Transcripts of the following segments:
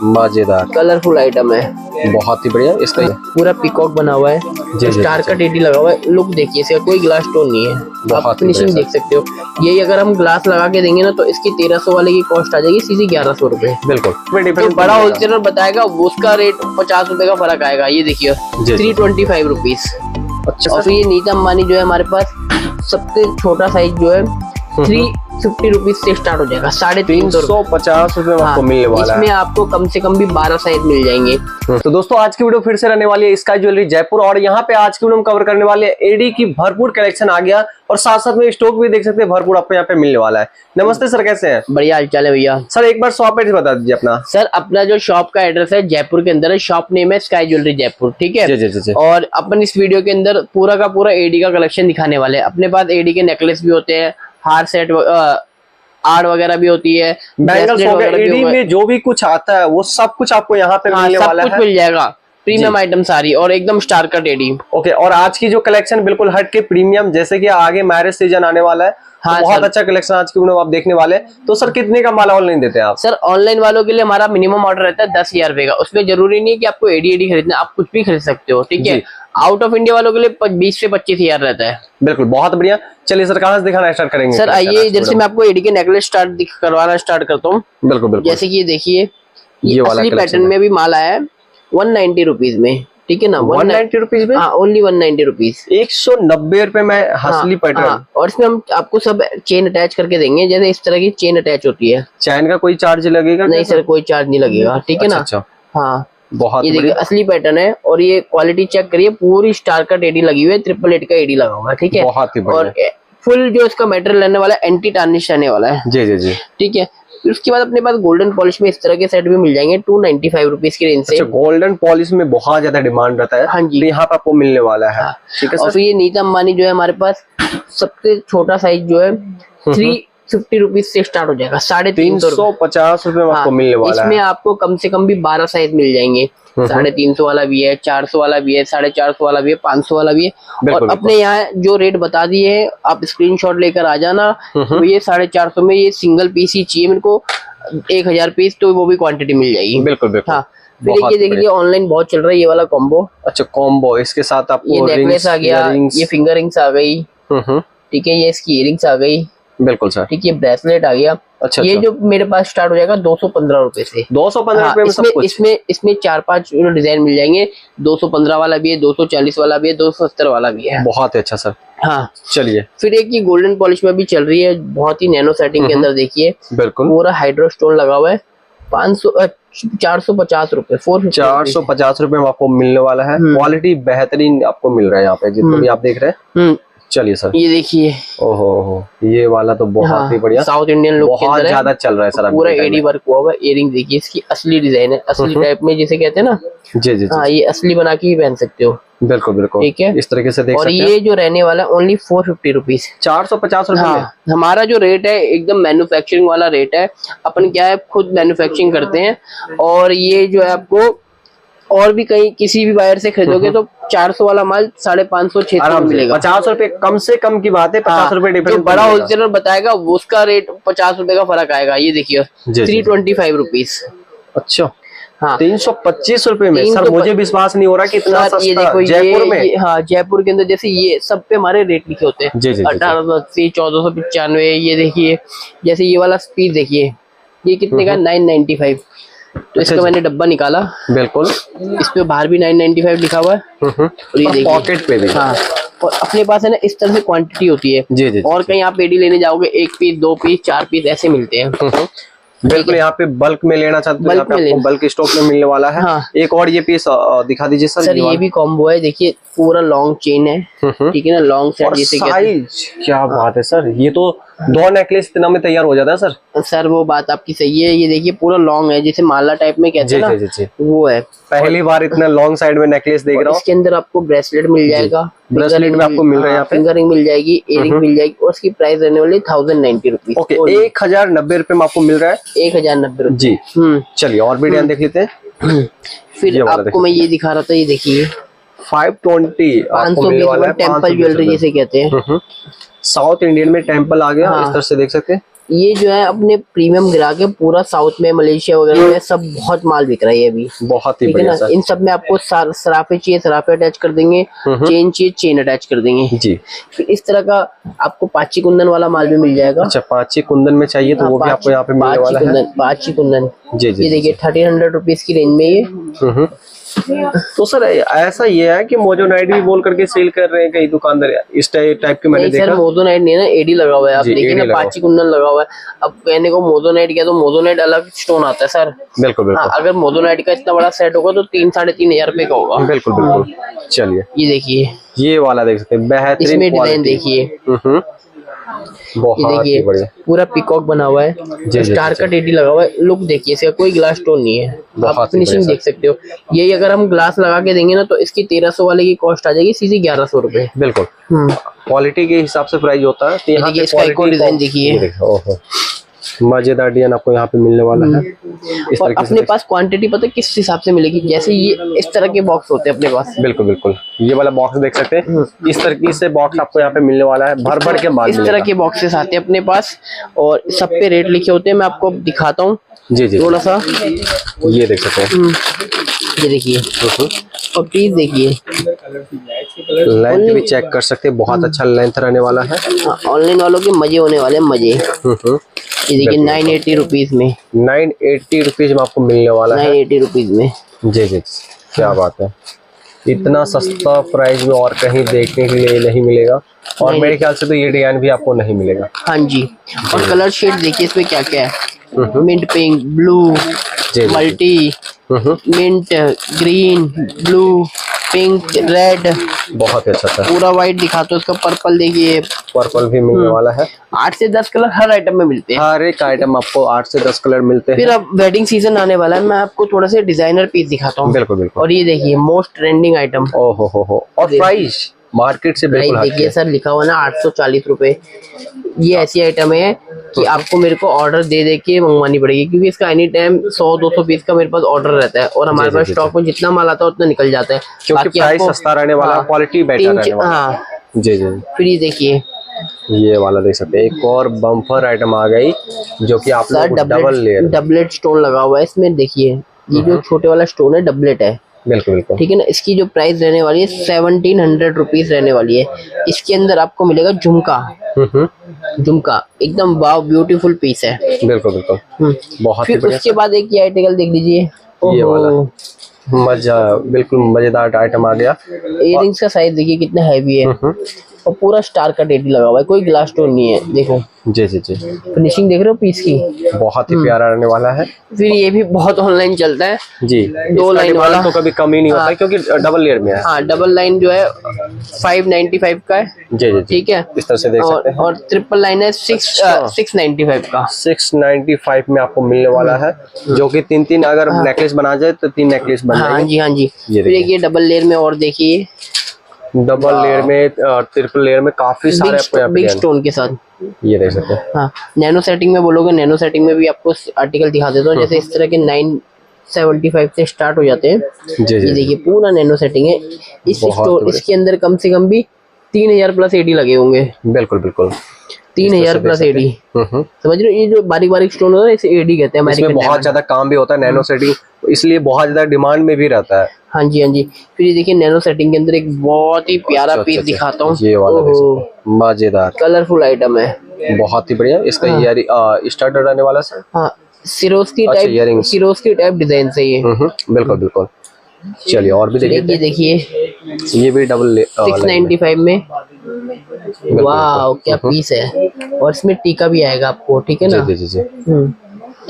मजेदार colourful item है, बहुत ही बढ़िया। इसका पूरा पीकॉक बना हुआ है, स्टार का टेडी लगा हुआ है। लुक देखिए इसका, कोई ग्लास स्टोन नहीं है, आप फिनिशिंग देख सकते हो। यही अगर हम ग्लास लगा के देंगे ना तो इसकी 1300 वाले की कॉस्ट आ जाएगी सीधी 1100 रुपए। बिल्कुल। तो बड़ा होलसेलर बताएगा उसका रेट 50 रुपए का फर्क आएगा। ये देखिए 325 रुपीज। अच्छा, और ये नीता अंबानी जो है हमारे पास सबसे छोटा साइज जो है 350 रुपीज से स्टार्ट हो जाएगा, 350 रुपए में आपको मिलने वाला है। इसमें आपको कम से कम भी 12 साइज मिल जाएंगे। तो दोस्तों आज की वीडियो फिर से रहने वाली है स्काई ज्वेलरी जयपुर, और यहाँ पे आज की वीडियो में कवर करने वाले एडी की भरपूर कलेक्शन आ गया, और साथ साथ में स्टॉक भी देख सकते हैं भरपूर आपको यहाँ पे मिलने वाला है। नमस्ते सर, कैसे हैं? बढ़िया हालचाल है भैया। सर एक बार शॉप एड्रेस बता दीजिए अपना। सर अपना जो शॉप का एड्रेस है जयपुर के अंदर है, शॉप नेम है स्काई ज्वेलरी जयपुर, ठीक है। जी। और अपन इस वीडियो के अंदर पूरा का पूरा एडी का कलेक्शन दिखाने वाले हैं। अपने पास एडी के नेकलेस भी होते हैं, हार सेट, आर्ट वगैरह भी होती है, बैंगल्स हो गए, एडी में जो भी कुछ आता है वो सब कुछ आपको यहाँ पे मिलने वाला है। सब कुछ मिल जाएगा, प्रीमियम आइटम सारी, और एकदम स्टार का टेडी। ओके, और आज की जो कलेक्शन बिल्कुल हट के प्रीमियम, जैसे कि आगे मैरिज सीजन आने वाला है, हाँ, तो बहुत अच्छा कलेक्शन आज की वीडियो आप देखने वाले हैं। तो सर कितने का माल ऑनलाइन देते हैं आप? सर ऑनलाइन वालों के लिए हमारा मिनिमम ऑर्डर रहता है 10,000 रुपए का। उसमें जरूरी नहीं कि आपको एडी खरीदना, आप कुछ भी खरीद सकते हो, ठीक है। आउट ऑफ इंडिया वालों के लिए 20 से 25,000 रहता है। बिल्कुल, बहुत बढ़िया। चलिए सर, कहाँ से दिखाना स्टार्ट करेंगे? सर आइए, इधर से मैं आपको एडी के नेकलेस करवाना स्टार्ट करता हूँ। बिल्कुल। जैसे कि ये देखिए, ये असली पैटर्न में भी माल आया है 190 रुपीज में, ठीक है ना। 190 रुपीज में? हाँ, ओनली 190 रुपीज। 190 रुपए में असली पैटर्न। और इसमें हम आपको सब चेन अटैच करके देंगे, जैसे इस तरह की चेन अटैच होती है। चैन का कोई चार्ज लगेगा? नहीं सर, कोई चार्ज नहीं लगेगा, ठीक है ना। अच्छा। हाँ, बहुत ये देखिए असली पैटर्न है, और ये क्वालिटी चेक करिए, पूरी स्टार का एडी लगी हुई है, 888 का एडी लगा हुआ है, ठीक है। बहुत ही बढ़िया। और फुल जो इसका मटेरियल रहने वाला है एंटी टार्निश रहने वाला है। जी। ठीक है। फिर उसके बाद अपने पास गोल्डन पॉलिश में इस तरह के सेट भी मिल जाएंगे 295 रुपीज की रेंज से। अच्छा, गोल्डन पॉलिश में बहुत ज्यादा डिमांड रहता है। हाँ जी, तो यहाँ पे आपको मिलने वाला है। ठीक है सर। और फिर ये नीता अंबानी जो है हमारे पास सबसे छोटा साइज जो है 350 रुपीज से स्टार्ट हो जाएगा, 350 रुपए में आपको मिलने वाला है। इसमें आपको कम से कम भी 12 साइज मिल जाएंगे। 350 वाला भी है, 400 वाला भी है, 450 वाला भी है, 500 वाला भी है। और अपने यहाँ जो रेट बता दिए हैं, आप स्क्रीनशॉट लेकर आ जाना। तो ये 450 में ये सिंगल पीस ही चाहिए मेरे को, 1000 पीस, तो वो भी क्वांटिटी मिल जाएगी। बिल्कुल। हाँ, फिर ये देखिए ऑनलाइन बहुत चल रहा है ये वाला कॉम्बो। अच्छा, कॉम्बो, इसके साथ आपको ये नेकलेस आ गया, ये फिंगर रिंग्स आ गई, ठीक है, ये इसकी इयरिंग्स आ गई। बिल्कुल सर। ठीक है, ब्रेसलेट आ गया। अच्छा, ये जो मेरे पास स्टार्ट हो जाएगा 215 रुपए से। 215 रुपए में सब कुछ? इसमें 4-5 डिजाइन मिल जाएंगे। 215 वाला भी है, 240 वाला भी है, 270 वाला भी है। बहुत अच्छा सर। हाँ, चलिए। फिर एक ये गोल्डन पॉलिश में भी चल रही है, बहुत ही नैनो सेटिंग के अंदर देखिए, बिल्कुल पूरा हाइड्रो स्टोन लगा हुआ है। 450 रुपए, 450 रुपए में आपको मिलने वाला है। क्वालिटी बेहतरीन आपको मिल रहा है यहाँ पे, जितना भी आप देख रहे हैं। चलिए सर, ये देखिए, ओहो, ये वाला तो बहुत ही बढ़िया, साउथ इंडियन लुक के अंदर बहुत ज्यादा चल रहा है सर। पूरा एडी वर्क हुआ हुआ है। इयरिंग देखिए, इसकी असली डिजाइन है, असली टाइप में जिसे कहते हैं ना। जी। हाँ, ये असली बना के ही पहन सकते हो। बिल्कुल। ठीक है, इस तरीके से देख और सकते हैं। ये जो रहने वाला है ओनली 450 रुपीज, 450 रुपए में। हमारा जो रेट है एकदम मैन्युफैक्चरिंग वाला रेट है। अपन क्या है, खुद मैन्युफैक्चरिंग करते हैं। और ये जो है आपको और भी कहीं किसी भी बायर से खरीदोगे तो 400 वाला माल 550-600 में मिलेगा। 50 रुपए कम से कम की बात है, 50 रुपए डिफरेंस। जो बड़ा होलसेलर बताएगा उसका रेट 50 रुपए का फर्क आएगा। ये देखिए 325 रुपीज। अच्छा, हाँ, 325 रुपए में। सर मुझे विश्वास नहीं हो रहा कि इतना सस्ता ये देखो, जयपुर में। हाँ, जयपुर के अंदर जैसे ये सब पे हमारे रेट लिखे होते हैं 1880, 1495। ये देखिए, जैसे ये वाला पीस देखिए, ये कितने का, 995। तो इसका मैंने डब्बा निकाला, बिल्कुल, इस पे बाहर भी 995 लिखा हुआ है। और ये देखिए पॉकेट पे भी। हाँ, और अपने पास है ना इस तरह से क्वांटिटी होती है। जी। और कहीं आप एडी लेने जाओगे 1 पीस, 2 पीस, 4 पीस ऐसे मिलते हैं। बिल्कुल, यहाँ पे बल्क में लेना चाहते हैं, आपको बल्क स्टॉक में मिलने वाला है। हाँ। एक और ये पीस दिखा दीजिए सर। सर ये भी कॉम्बो है, देखिए पूरा लॉन्ग चेन है, ठीक है ना, लॉन्ग सेट जिसे कहते हैं। क्या बात है सर, ये तो 2 नेकलेस इतना में तैयार हो जाता है सर। सर वो बात आपकी सही है। ये देखिए पूरा लॉन्ग है, जैसे माला टाइप में कहते हैं ना, जी। वो है। पहली बार इतना लॉन्ग साइड में नेकलेस देख रहा हूँ। इसके अंदर आपको ब्रेसलेट मिल जाएगा, ब्रेसलेट में आपको मिल रहा है, यहाँ पे फिंगर रिंग मिल जाएगी, इयरिंग मिल जाएगी, और इसकी प्राइस रहने वाली 1090 रुपीज। ओके, 1090 रुपए में आपको मिल रहा है। 1090 जी। चलिए और भी डिजाइन देख लेते हैं। फिर आपको मैं ये दिखा रहा था, ये देखिए 520 500 मिलने वाला है, टेम्पल ज्वेलरी जिसे कहते हैं। साउथ इंडियन में टेम्पल आ गया। इस तरह से देख सकते हैं। ये जो है अपने प्रीमियम ग्राहक है, पूरा साउथ में, मलेशिया वगैरह में सब बहुत माल बिक रहा है अभी। बहुत ही ठीक है बढ़िया ना। सर। इन सब में आपको सराफे चाहिए सराफे अटैच कर देंगे, चेन चाहिए चेन अटैच कर देंगे जी। फिर इस तरह का आपको पाची कुंदन वाला माल भी मिल जाएगा। अच्छा, पांची कुंदन में चाहिए तो वो भी आपको यहाँ पे मिलने वाला है। पाची कुंदन जी जी। ये देखिए 1300 रुपीज की रेंज में ये। तो सर ऐसा ये है कि मोजोनाइट भी बोल करके सेल कर रहे हैं कई दुकानदार, इस टाइप के मैंने नहीं देखा। सर, मोजोनाइट नहीं है ना, एडी लगा हुआ है। आप जी, देखिए एडी ना, लगा हुआ पाची कुंदन लगा हुआ है। अब कहने को मोजोनाइट क्या, तो मोजोनाइट अलग स्टोन आता है सर। बिल्कुल बिल्कुल। हाँ, अगर मोजोनाइट का इतना बड़ा सेट होगा तो 3-3,500 रुपए का होगा। बिल्कुल बिल्कुल। चलिए ये देखिए, ये वाला देख सकते हैं, बेहतरीन इसमें डिजाइन क्वालिटी। देखिए, ये बहुत ही देखिए बढ़िया। पूरा पीकॉक बना हुआ है, जी, स्टार जी। का टेडी लगा हुआ है। लुक देखिए इसका, कोई ग्लास स्टोन नहीं है। बहुत आप ही फिनिशिंग बढ़िया देख सकते हो। यही अगर हम ग्लास लगा के देंगे ना तो इसकी 1300 वाले की कॉस्ट आ जाएगी सीधी 1100 रुपए। बिल्कुल, क्वालिटी के हिसाब से प्राइस होता है। तो यहाँ देखिए पे इसका एक और quality डिजाइन देखिए, ओहो, मजेदार डिजाइन आपको यहाँ पे मिलने वाला है। इस और तरीके से अपने पास क्वांटिटी पता है किस हिसाब से मिलेगी, जैसे ये इस तरह के बॉक्स होते हैं अपने पास। बिल्कुल बिल्कुल, ये वाला बॉक्स देख सकते हैं, इस तरीके से बॉक्स आपको यहाँ पे मिलने वाला है, भर भर के माल इस तरह मिलेगा। के बॉक्सेस आते हैं अपने पास और सब पे रेट लिखे होते हैं। मैं आपको दिखाता हूँ जी जी। थोड़ा सा, ये देख सकते हैं, ये देखिए, और पीस देखिए, लेंथ भी चेक कर सकते हैं, बहुत अच्छा लेंथ रहने वाला है। ऑनलाइन वालों के मजे होने वाले हैं, मजे। ये देखिए 980 रुपीज में, 980 रुपीज में आपको मिलने वाला है। 980 रुपीज में। जी जी, क्या बात है, इतना सस्ता प्राइस में और कहीं देखने के लिए नहीं मिलेगा, और मेरे ख्याल से तो ये डिजाइन भी आपको नहीं मिलेगा। हाँ जी, और कलर शेड देखिए इसमें क्या क्या है, मिंट पिंक, ब्लू, जी। Multi, mint, green, blue, pink, red, बहुत अच्छा था। पूरा व्हाइट दिखाता हूँ। इसका पर्पल देखिए, पर्पल भी मिलने वाला है। 8 से 10 कलर हर आइटम में मिलते हैं। हर एक आइटम आपको 8 से 10 कलर मिलते हैं। फिर अब वेडिंग सीजन आने वाला है, मैं आपको थोड़ा सा डिजाइनर पीस दिखाता हूँ। बिल्कुल बिल्कुल। और ये देखिए मोस्ट ट्रेंडिंग आइटम, ओहो हो, और प्राइस मार्केट से बिल्कुल प्राइस देखिए सर, लिखा हुआ ना 840 रुपए। ये ऐसी आइटम है कि आपको मेरे को ऑर्डर दे दे के मंगवानी पड़ेगी, क्योंकि इसका एनी टाइम 100-200 पीस का मेरे पास ऑर्डर रहता है, और हमारे पास स्टॉक में जितना माल आता है उतना निकल जाता है, क्योंकि प्राइस सस्ता रहने वाला है, क्वालिटी बेटर रहने वाला है। हाँ जी जी। फिर ये देखिए ये वाला देख सकते हैं, एक और बम्पर आइटम आ गई जो कि आप लोग डबल लेयर, डबलेट स्टोन लगा हुआ है इसमें। देखिए ये जो छोटे वाला स्टोन है डबलेट है। बिल्कुल बिल्कुल। ठीक है ना। इसकी जो प्राइस रहने वाली है 1700 रुपीज रहने वाली है। इसके अंदर आपको मिलेगा झुमका, झुमका एकदम वाव ब्यूटीफुल पीस है। बिल्कुल बिल्कुल, बहुत ही फिर बढ़िया। उसके बाद एक ये आर्टिकल देख लीजिए, ये वाला मजा, बिल्कुल मजेदार आइटम आ गया। इयररिंग्स का साइज देखिए कितना हैवी है, और पूरा स्टार का टेडी लगा हुआ है, कोई ग्लास स्टोन नहीं है। देखो जी जी जी, फिनिशिंग देख रहे हो पीस की, बहुत ही प्यारा रहने वाला है। फिर ये भी बहुत ऑनलाइन चलता है जी, 2 लाइन वाला, तो कभी कम ही नहीं होता है, क्योंकि डबल लेयर में है। हाँ डबल लाइन जो है 595 का है। जी जी, ठीक है, इस तरह से देख सकते हैं। और ट्रिपल लाइन है 695 का। 695 में आपको मिलने वाला है, जो कि 3 अगर नेकलेस बना जाए तो 3 नेकलेस बन हाँ जाएंगे। जी, हाँ जी। ये फिर एक ये डबल लेयर में और देखिए, डबल लेयर में, ट्रिपल लेयर में काफी सारे आपको यहाँ पे बिग डिजाइन। स्टोन के साथ। ये देख सकते हैं। हाँ, नैनो सेटिंग में बोलोगे, नैनो सेटिंग में भी आपको आर्टिकल दिखा देता हूँ। जैसे इस तरह के 975 से स्टार्ट हो जाते हैं। जी ये जी, देखिए पूरा नैनो सेटिंग है। इस बहुत स्टोर, बढ़िया। इसके अंदर कम से कम भी 3000 प्लस एडी लगे होंगे। बिल्कुल बिल्कुल, 3000 प्लस एडी, समझ रहे हो। ये जो बारीक बारीक स्टोन होता है इसे एडी कहते हैं इसमें अमेरिकन। बहुत ज्यादा काम भी होता है नैनो सेटिंग, इसलिए बहुत ज्यादा डिमांड में भी रहता है। हाँ जी, हाँ जी। फिर ये देखिए नैनो सेटिंग के अंदर एक बहुत ही प्यारा अच्छा, पीस अच्छा, दिखाता हूँ। ये वाला देख सकते हैं, मजेदार, कलरफुल आइटम है, बहुत ही बढ़िया। इसका यार स्टार्ट रहने वाला सर। हाँ सिरोस्की अच्छा, type, earrings। Swarovski type design से ये। बिल्कुल बिल्कुल। चलिए और भी ये देखिए, देखिए ये भी डबल 695 में। वाह क्या पीस है, और इसमें टीका भी आएगा आपको। ठीक है ना। जी जी जी,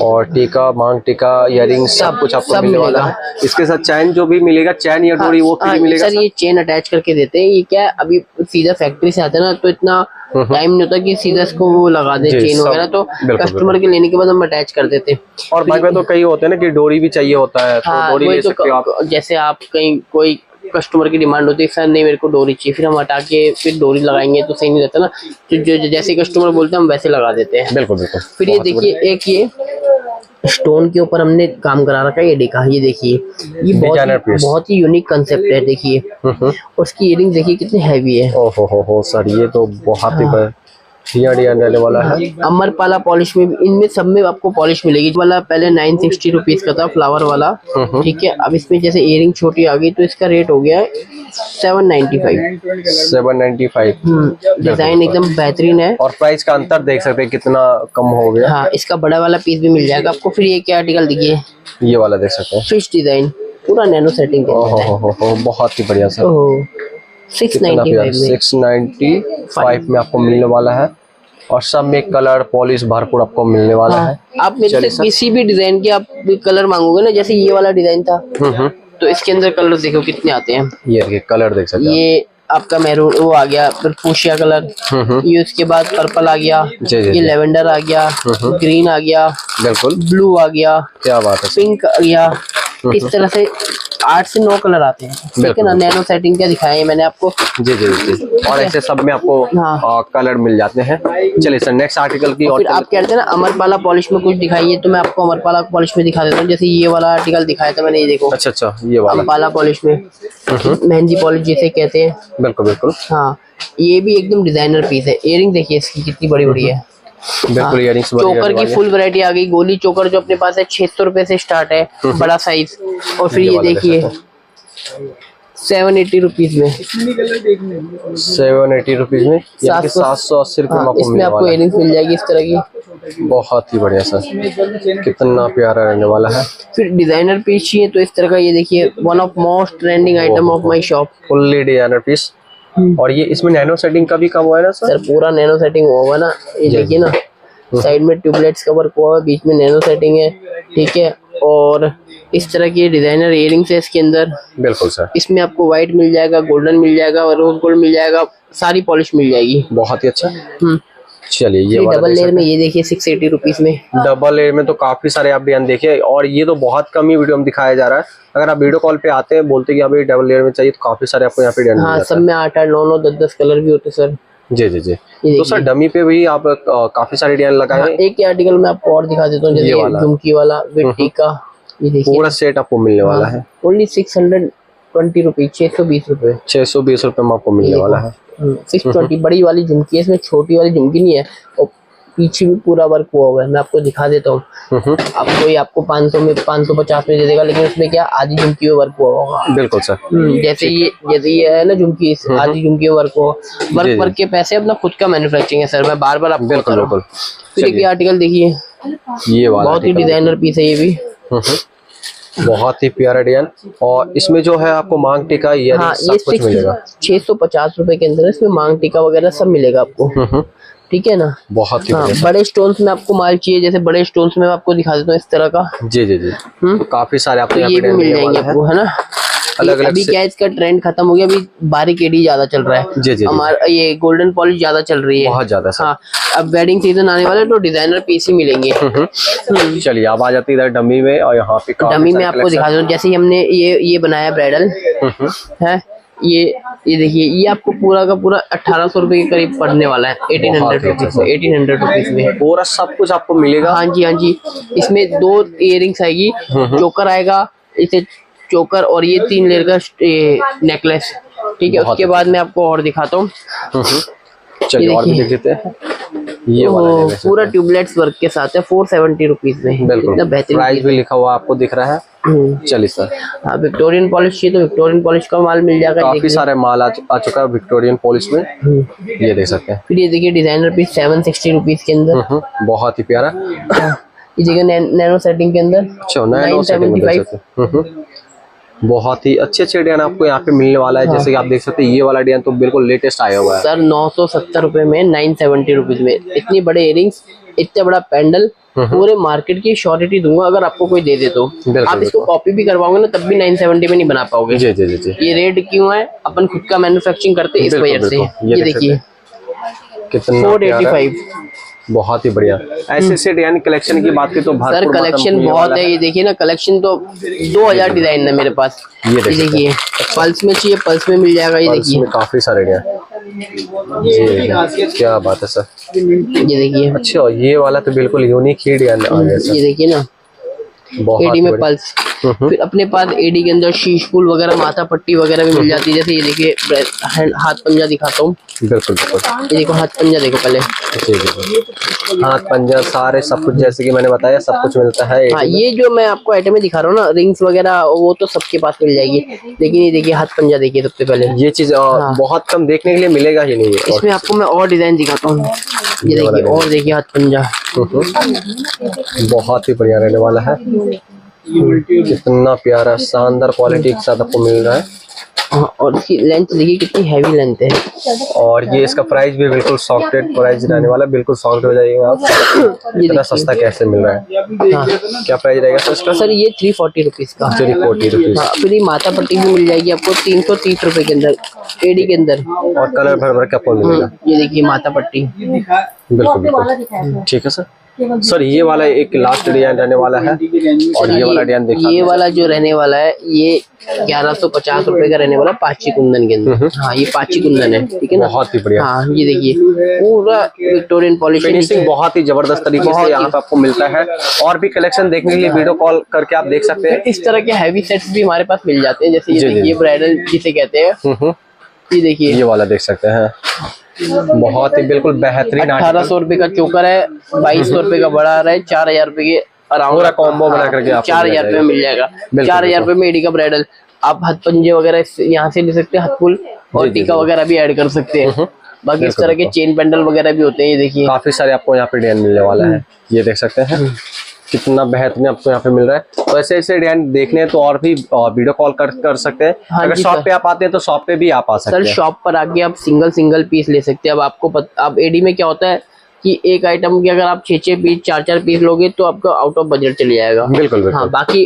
और टीका, मांग टीका, इयररिंग सब कुछ आपको मिलने वाला है। इसके साथ चैन जो भी मिलेगा, चैन या डोरी वो फ्री मिलेगा सर। ये चेन अटैच करके देते हैं। ये क्या है, अभी सीधा फैक्ट्री से आता है ना, तो इतना टाइम नहीं होता कि सीधा इसको वो लगा दे चेन वगैरह, तो कस्टमर के लेने के बाद हम अटैच कर देते हैं। और बाइक में तो कई होते हैं ना कि डोरी भी चाहिए होता है, तो डोरी ले सकते हो आप। जैसे आप कहीं कोई कस्टमर की डिमांड होती है, सर नहीं मेरे को डोरी चाहिए, फिर हम हटा के फिर डोरी लगाएंगे तो सही नहीं रहता ना। जो जैसे कस्टमर बोलते हैं हम वैसे लगा देते हैं। बिल्कुल बिल्कुल। फिर ये देखिए एक ये स्टोन के ऊपर हमने काम करा रखा है, ये देखा, ये देखिए, ये बहुत ही यूनिक कंसेप्ट है। देखिए और उसकी इयरिंग्स देखिए कितनी हैवी है। ओहो हो सर, ये तो बहुत ही यहाँ डिजाइन रहने वाला है। अमरपाला पॉलिश में इनमें सब में आपको पॉलिश मिलेगी। वाला पहले 960 रुपीज का था फ्लावर वाला, ठीक है। अब इसमें जैसे इयरिंग छोटी आ गई तो इसका रेट हो गया है 795। 795। डिजाइन एकदम बेहतरीन है और प्राइस का अंतर देख सकते हैं कितना कम हो गया। हाँ, इसका बड़ा वाला पीस भी मिल जाएगा आपको। फिर ये क्या आर्टिकल देखिए, ये वाला देख सकते हैं, फिश डिजाइन पूरा नैनो सेटिंग के अंदर है। हो बहुत ही बढ़िया सर। 695 में आपको मिलने वाला है। और सब में कलर पॉलिश भरपूर आपको मिलने वाला है। आप मेरे से किसी भी डिजाइन के आप कलर मांगोगे ना, जैसे ये वाला डिजाइन था तो इसके अंदर कलर देखो कितने आते हैं। ये देखिए कलर देख सकते हैं। ये आपका मैरून वो आ गया, फिर फूशिया कलर, ये उसके बाद पर्पल आ गया, ये लेवेंडर आ गया, ग्रीन आ गया, बिल्कुल ब्लू आ गया, क्या बात है, पिंक आ गया। इस तरह से 8 से 9 कलर आते हैं, ठीक है ना। नैनो सेटिंग के दिखाए हैं मैंने आपको। जी जी जी। और ऐसे सब में आपको कलर मिल जाते हैं। चलिए सर नेक्स्ट आर्टिकल की। और आप कहते हैं ना अमरपाला पॉलिश में कुछ दिखाइए, तो मैं आपको अमरपाला पॉलिश में दिखा देता हूँ। जैसे ये वाला आर्टिकल दिखाया था मैंने, ये देखो। अच्छा ये वाला अमरपाला पॉलिश में मेहंदी पॉलिश जिसे कहते हैं। बिल्कुल बिल्कुल। हाँ, ये भी एकदम डिजाइनर पीस है। इयरिंग देखिए इसकी कितनी बड़ी बड़ी है। बिल्कुल इयरिंग्स चोकर की फुल वैरायटी आ गई। गोली चोकर जो अपने पास है 600 रुपए से स्टार्ट है, बड़ा साइज। और फिर ये देखिए 780 रुपीज में, 780 रुपीज में 780 रुपए में इसमें आपको इयरिंग्स मिल जाएगी इस तरह की। बहुत ही बढ़िया सर, कितना प्यारा रहने वाला है। फिर डिजाइनर पीस चाहिए तो इस तरह का, ये देखिए one of most trending item of my shop, fully designer piece. और ये इसमें नैनो सेटिंग का भी काम हुआ है ना सर? पूरा नैनो सेटिंग होगा ना। ये देखिए ना, साइड में ट्यूबलाइट्स का वर्क हुआ है, बीच में नैनो सेटिंग है, ठीक है। और इस तरह की डिजाइनर इयरिंग्स है इसके अंदर। बिल्कुल सर। इसमें आपको व्हाइट मिल जाएगा, गोल्डन मिल जाएगा, रोज गोल्ड मिल जाएगा, सारी पॉलिश मिल जाएगी। बहुत ही अच्छा। चलिए ये डबल लेयर में ये देखिए 680 रुपीज में। डबल लेयर में तो काफी सारे आप डिजाइन देखिए। और ये तो बहुत कम ही वीडियो में दिखाया जा रहा है। अगर आप वीडियो कॉल पे आते हैं बोलते कि अभी डबल लेयर में चाहिए तो काफी सारे आपको यहाँ पे डिजाइन। हाँ, सब में 8 8 9 9 10 10 कलर भी होते सर। जी जी जी। तो सर डमी पे भी आप काफी सारे डिजाइन लगाए हैं। एक ही आर्टिकल में आपको और दिखा देता हूँ, जैसे झुमकी वाला विद टीका, ये देखिए पूरा सेट आपको मिलने वाला है। ओनली 620 रुपीज, 620 रुपए, 620 रुपए में आपको मिलने वाला है। 620 बड़ी वाली झुमकी है, इसमें छोटी वाली झुमकी नहीं है। और पीछे भी पूरा वर्क हुआ हुआ है, मैं आपको दिखा देता हूँ। आपको 500 में 550 में दे देगा, लेकिन उसमें क्या आधी झुमकी में वर्क हुआ होगा। बिल्कुल सर। जैसे ये है ना झुमकी, आधी झुमकी में वर्क हुआ। वर्क के पैसे अपना खुद का मैन्युफैक्चरिंग है सर, मैं बार बार आपको बता रहा हूँ। फिर एक आर्टिकल देखिए, ये वाला बहुत ही डिजाइनर पीस है ये भी, बहुत ही प्यारा डिजाइन। और इसमें जो है आपको मांग टीका ये सब कुछ मिलेगा। 650 रुपए के अंदर इसमें मांग टीका वगैरह सब मिलेगा आपको, ठीक है ना। बहुत ही बड़े स्टोन्स में आपको माल चाहिए, जैसे बड़े स्टोन्स में आपको दिखा देता हूँ इस तरह का। जी जी जी। काफी सारे आपको ये भी मिल जाएंगे आपको, है ना। अलग अलग। अभी क्या इसका ट्रेंड खत्म हो गया, अभी बारीक एडी ज्यादा चल रहा है। जी जी। हमारा ये गोल्डन पॉलिश ज्यादा चल रही है, बहुत ज्यादा। हाँ, अब वेडिंग सीजन आने वाला है तो डिजाइनर पीस ही मिलेंगे। चलिए आप आ जाते इधर डमी में। और यहाँ पे डमी में आपको दिखा दो, जैसे ही हमने ये बनाया ब्राइडल है, ये देखिए, ये आपको पूरा का पूरा 1800 रुपए के करीब पड़ने वाला है। 1800 रुपीज में, 1800 रुपीज में पूरा सब कुछ आपको मिलेगा। हाँ जी, हाँ जी। इसमें 2 इयरिंग्स आएगी, चोकर आएगा, इसे चोकर, और ये 3 लेयर का नेकलेस, ठीक है। उसके बाद मैं आपको और दिखाता हूँ। चलिए और भी देख लेते हैं। ये वाला पूरा ट्यूबलाइट्स वर्क के साथ है, 470 रुपीज में। बिल्कुल बेहतरीन, प्राइस भी लिखा हुआ आपको दिख रहा है। चलिए सर। हाँ, विक्टोरियन पॉलिश चाहिए तो विक्टोरियन पॉलिश का माल मिल जाएगा। काफी सारे माल आ चुका है विक्टोरियन पॉलिश में, ये देख सकते हैं। फिर ये देखिए डिजाइनर पीस 760 रुपीज के अंदर, बहुत ही प्यारा। ये जगह नैनो सेटिंग के अंदर। अच्छा, नैनो सेटिंग बहुत ही अच्छे डिजाइन आपको यहाँ पे मिलने वाला है। जैसे कि आप देख सकते हैं ये वाला डिजाइन तो बिल्कुल लेटेस्ट आया हुआ है सर। 970 रुपए में, 970 रुपीज में इतनी बड़े इयरिंग्स, इतने बड़ा पेंडल, पूरे मार्केट की श्योरिटी दूंगा अगर आपको कोई दे दे तो। आप इसको कॉपी भी करवाओगे ना तब भी 970 में नहीं बना पाओगे। जी जी जी। ये रेट क्यों है, अपन खुद का मैन्युफैक्चरिंग करते हैं इस वजह से। ये देखिए कितना 485, बहुत ही बढ़िया। ऐसे डिजाइन कलेक्शन की बात की तो सर कलेक्शन बहुत है। ये देखिए ना, कलेक्शन तो 2000 डिजाइन है मेरे पास। ये देखिए, पल्स में चाहिए पल्स में मिल जाएगा। ये देखिए काफी सारे डिजाइन, क्या बात है सर। ये देखिए, अच्छा, ये वाला तो बिल्कुल यूनिक ही डिजाइन आ गया सर। ये देखिए ना, बहुत एडी में बढ़िया। पल्स। फिर अपने पास एडी के अंदर शीश फूल वगैरह, माथा पट्टी वगैरह भी मिल जाती है। जैसे ये देखिए हाथ पंजा दिखाता हूँ। बिल्कुल बिल्कुल। ये देखो हाथ पंजा देखो पहले। जी जी। हाथ पंजा सारे सब कुछ जैसे कि मैंने बताया सब कुछ मिलता है। हाँ, ये जो मैं आपको आइटम दिखा रहा हूँ ना, रिंग्स वगैरह, वो तो सबके पास मिल जाएगी। लेकिन ये देखिए हाथ पंजा देखिए सबसे पहले। ये चीज हाँ। बहुत कम देखने के लिए मिलेगा ही नहीं है। इसमें आपको मैं और डिजाइन दिखाता हूँ। ये देखिए और देखिए हाथ पंजा। बहुत ही बढ़िया रहने वाला है। कितना प्यारा शानदार क्वालिटी के साथ आपको मिल रहा है। हाँ, और इसकी लेंथ देखिए कितनी हैवी लेंथ है। और ये इसका प्राइस भी बिल्कुल सॉफ्टेड प्राइस रहने वाला है, बिल्कुल सॉफ्ट हो जाएगा आप। इतना सस्ता कैसे मिल रहा है? हाँ। क्या प्राइस रहेगा सर इसका? सर ये 340 रुपीज का। 340 रुपीज। हाँ, फिर ये माथा पट्टी भी मिल जाएगी आपको 330 रुपए के अंदर, एडी के अंदर। और कलर भर भर के आपको मिलेगा। ये देखिए माथा पट्टी। बिल्कुल बिल्कुल ठीक है सर। सर ये वाला एक लास्ट डिजाइन रहने वाला है। और ये वाला डिजाइन देखिए, ये वाला जो रहने वाला है ये 1150 रुपए का रहने वाला, पाची कुंदन के अंदर। हाँ, ये पाची कुंदन है, ठीक है ना। बहुत ही बढ़िया। हाँ, ये देखिए पूरा विक्टोरियन पॉलिश फिनिशिंग बहुत ही जबरदस्त तरीके से यहाँ पे आपको मिलता है। और भी कलेक्शन देखने के लिए वीडियो कॉल करके आप देख सकते हैं। इस तरह के हैवी सेट्स भी हमारे पास मिल जाते हैं। जैसे ये देखिए ब्राइडल जिसे कहते हैं। ये देखिए ये वाला देख सकते हैं, बहुत ही बिल्कुल बेहतरीन। 1800 रुपए का चोकर है, 2200 रुपए का बड़ा है, 4000 रुपए के अराउंड पूरा कॉम्बो बना करके आपको 4000 रुपए में मिल जाएगा। 4000 रुपए में एडी का ब्राइडल। आप हाथ पंजे वगैरह यहाँ से ले सकते हैं, हाथ फुल और टीका वगैरह भी ऐड कर सकते हैं। बाकी इस तरह के चेन पेंडल वगैरह भी होते हैं। ये देखिए काफी सारे आपको यहाँ पे डिजाइन मिलने वाला है। ये देख सकते हैं कितना बेहतरीन आपको यहाँ पे मिल रहा है। तो ऐसे ऐसे डिजाइन देखने हैं तो और भी वीडियो कॉल कर सकते हैं। हाँ अगर जी शॉप सर। पे आप आते हैं तो शॉप पे भी आप आ सकते सर हैं। शॉप पर आके आप सिंगल पीस ले सकते हैं। अब आपको अब एडी में क्या होता है कि एक आइटम के अगर आप 6 पीस 4 पीस लोगे तो आपका आउट ऑफ बजट चले जाएगा। बिल्कुल बिल्कुल। हाँ, बाकी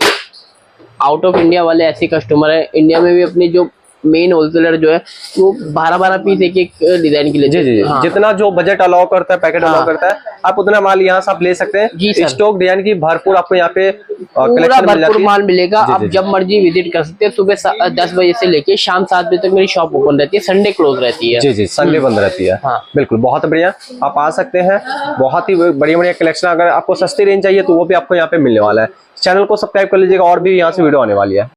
आउट ऑफ इंडिया वाले ऐसे कस्टमर है, इंडिया में भी अपने जो मेन होलसेलर जो है वो 12 पीस एक डिजाइन के लिए। जी जी। हाँ। जितना जो बजट अलाउ करता है, पैकेट अलाउ हाँ। करता है, आप उतना माल यहाँ से आप ले सकते जी हैं। सर। स्टॉक डिजाइन की भरपूर आपको यहाँ पे पूरा कलेक्शन मिल भरपूर जाती है। माल मिलेगा। जी, आप जी, जब मर्जी विजिट कर सकते हैं। सुबह 10 बजे से लेके शाम 7 बजे तक मेरी शॉप ओपन रहती है, संडे क्लोज रहती है। जी जी, संडे बंद रहती है। हाँ। बिल्कुल, बहुत बढ़िया, आप आ सकते हैं। बहुत ही बढ़िया बढ़िया कलेक्शन। अगर आपको सस्ती रेंज चाहिए तो वो भी आपको यहाँ पे मिलने वाला है। चैनल को सब्सक्राइब कर लीजिएगा, और भी यहाँ से वीडियो आने वाली है।